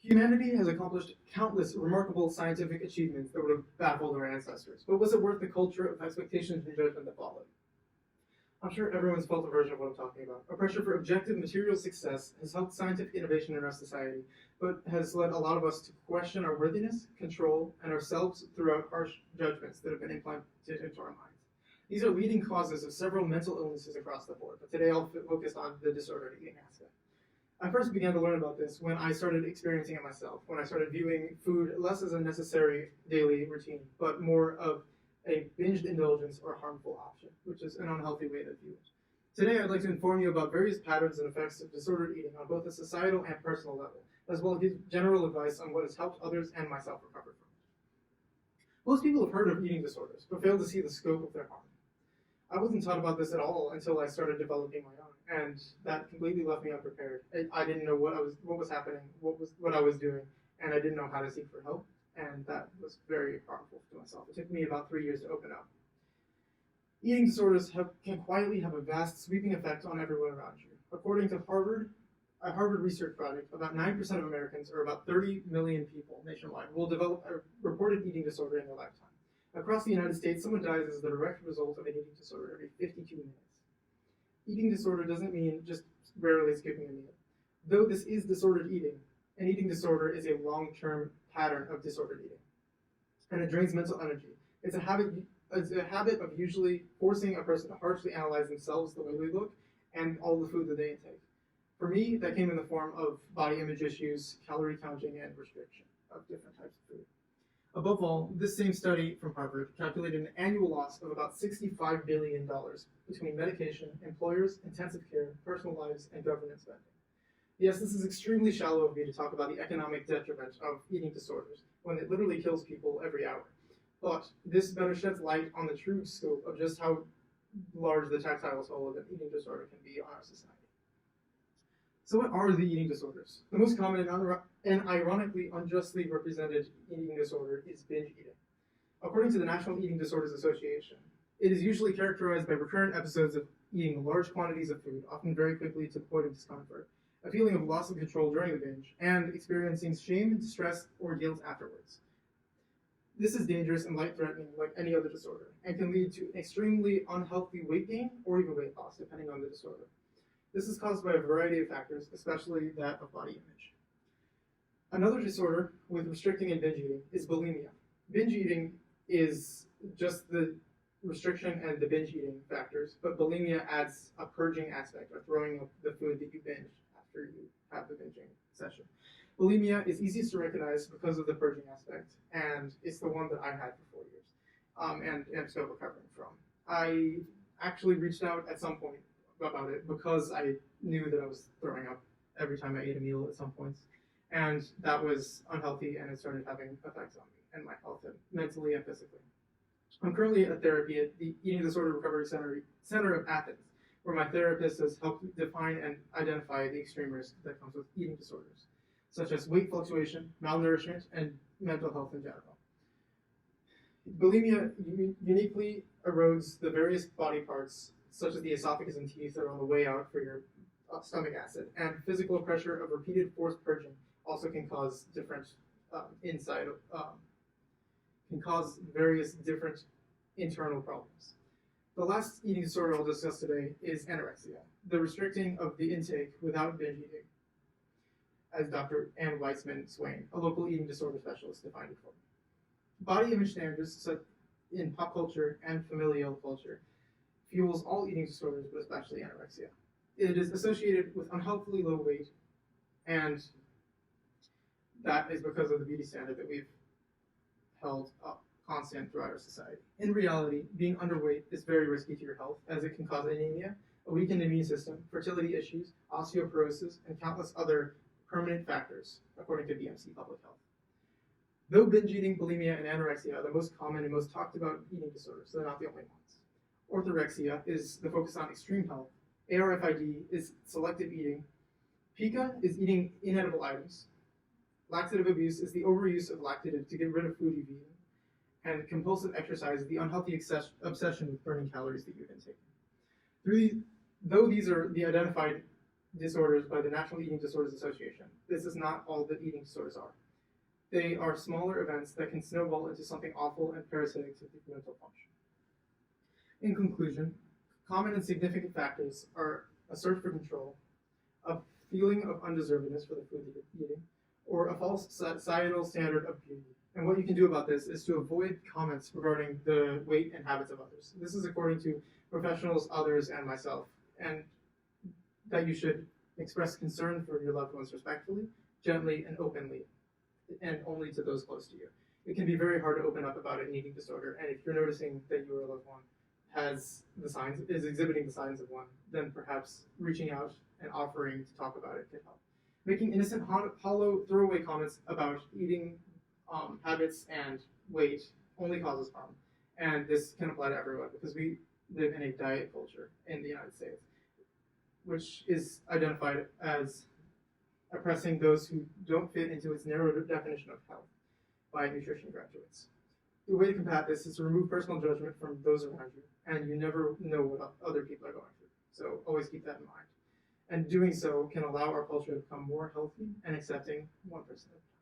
Humanity has accomplished countless remarkable scientific achievements that would have baffled our ancestors, but was it worth the culture of expectations and judgment that followed? I'm sure everyone's felt a version of what I'm talking about. A pressure for objective material success has helped scientific innovation in our society, but has led a lot of us to question our worthiness, control, and ourselves throughout harsh judgments that have been implanted into our minds. These are leading causes of several mental illnesses across the board, but today I'll focus on the disordered eating aspect. I first began to learn about this when I started experiencing it myself, when I started viewing food less as a necessary daily routine, but more of a binged indulgence or harmful option, which is an unhealthy way to view it. Today, I'd like to inform you about various patterns and effects of disordered eating on both a societal and personal level, as well as give general advice on what has helped others and myself recover from it. Most people have heard of eating disorders, but fail to see the scope of their harm. I wasn't taught about this at all until I started developing my own, and that completely left me unprepared. I didn't know what was happening, what I was doing, and I didn't know how to seek for help, and that was very harmful to myself. It took me about 3 years to open up. Eating disorders can quietly have a vast, sweeping effect on everyone around you. According to a Harvard research project, about 9% of Americans, or about 30 million people nationwide, will develop a reported eating disorder in their lifetime. Across the United States, someone dies as the direct result of an eating disorder every 52 minutes. Eating disorder doesn't mean just rarely skipping a meal. Though this is disordered eating, an eating disorder is a long-term pattern of disordered eating, and it drains mental energy. It's a habit of usually forcing a person to harshly analyze themselves, the way they look, and all the food that they intake. For me, that came in the form of body image issues, calorie counting, and restriction of different types of food. Above all, this same study from Harvard calculated an annual loss of about $65 billion between medication, employers, intensive care, personal lives, and government spending. Yes, this is extremely shallow of me to talk about the economic detriment of eating disorders, when it literally kills people every hour. But this better sheds light on the true scope of just how large the tactile toll of an eating disorder can be on our society. So what are the eating disorders? The most common and ironically unjustly represented eating disorder is binge eating. According to the National Eating Disorders Association, it is usually characterized by recurrent episodes of eating large quantities of food, often very quickly to the point of discomfort, a feeling of loss of control during the binge, and experiencing shame, distress, or guilt afterwards. This is dangerous and life-threatening like any other disorder, and can lead to extremely unhealthy weight gain or even weight loss, depending on the disorder. This is caused by a variety of factors, especially that of body image. Another disorder with restricting and binge eating is bulimia. Binge eating is just the restriction and the binge eating factors, but bulimia adds a purging aspect, or throwing up the food that you binge after you have the binging session. Bulimia is easiest to recognize because of the purging aspect, and it's the one that I had for 4 years, and am still recovering from. I actually reached out at some point about it because I knew that I was throwing up every time I ate a meal at some points, and that was unhealthy, and it started having effects on me and my health, and mentally and physically. I'm currently at therapy at the Eating Disorder Recovery Center of Athens, where my therapist has helped define and identify the extreme risk that comes with eating disorders, such as weight fluctuation, malnourishment, and mental health in general. Bulimia uniquely erodes the various body parts, such as the esophagus and teeth that are on the way out for your stomach acid, and physical pressure of repeated forced purging also can cause different can cause various different internal problems. The last eating disorder I'll discuss today is anorexia, the restricting of the intake without binge eating, as Dr. Ann Weissman-Swain, a local eating disorder specialist, defined it for me. Body image standards set in pop culture and familial culture fuels all eating disorders, but especially anorexia. It is associated with unhealthily low weight, and that is because of the beauty standard that we've held up constant throughout our society. In reality, being underweight is very risky to your health, as it can cause anemia, a weakened immune system, fertility issues, osteoporosis, and countless other permanent factors, according to BMC Public Health. Though binge eating, bulimia, and anorexia are the most common and most talked about eating disorders, they're not the only ones. Orthorexia is the focus on extreme health. ARFID is selective eating. Pica is eating inedible items. Laxative abuse is the overuse of laxative to get rid of food you've eaten. And compulsive exercise is the unhealthy obsession with burning calories that you've been taking. Though these are the identified disorders by the National Eating Disorders Association. This is not all that eating disorders are. They are smaller events that can snowball into something awful and parasitic to the mental function. In conclusion, common and significant factors are a search for control, a feeling of undeservedness for the food you're eating, or a false societal standard of beauty. And what you can do about this is to avoid comments regarding the weight and habits of others. This is according to professionals, others, and myself, and that you should express concern for your loved ones respectfully, gently, and openly, and only to those close to you. It can be very hard to open up about an eating disorder, and if you're noticing that your loved one is exhibiting the signs of one, then perhaps reaching out and offering to talk about it can help. Making innocent, hollow, throwaway comments about eating habits and weight only causes harm, and this can apply to everyone because we live in a diet culture in the United States, which is identified as oppressing those who don't fit into its narrow definition of health by nutrition graduates. The way to combat this is to remove personal judgment from those around you, and you never know what other people are going through. So always keep that in mind. And doing so can allow our culture to become more healthy and accepting one person at a time.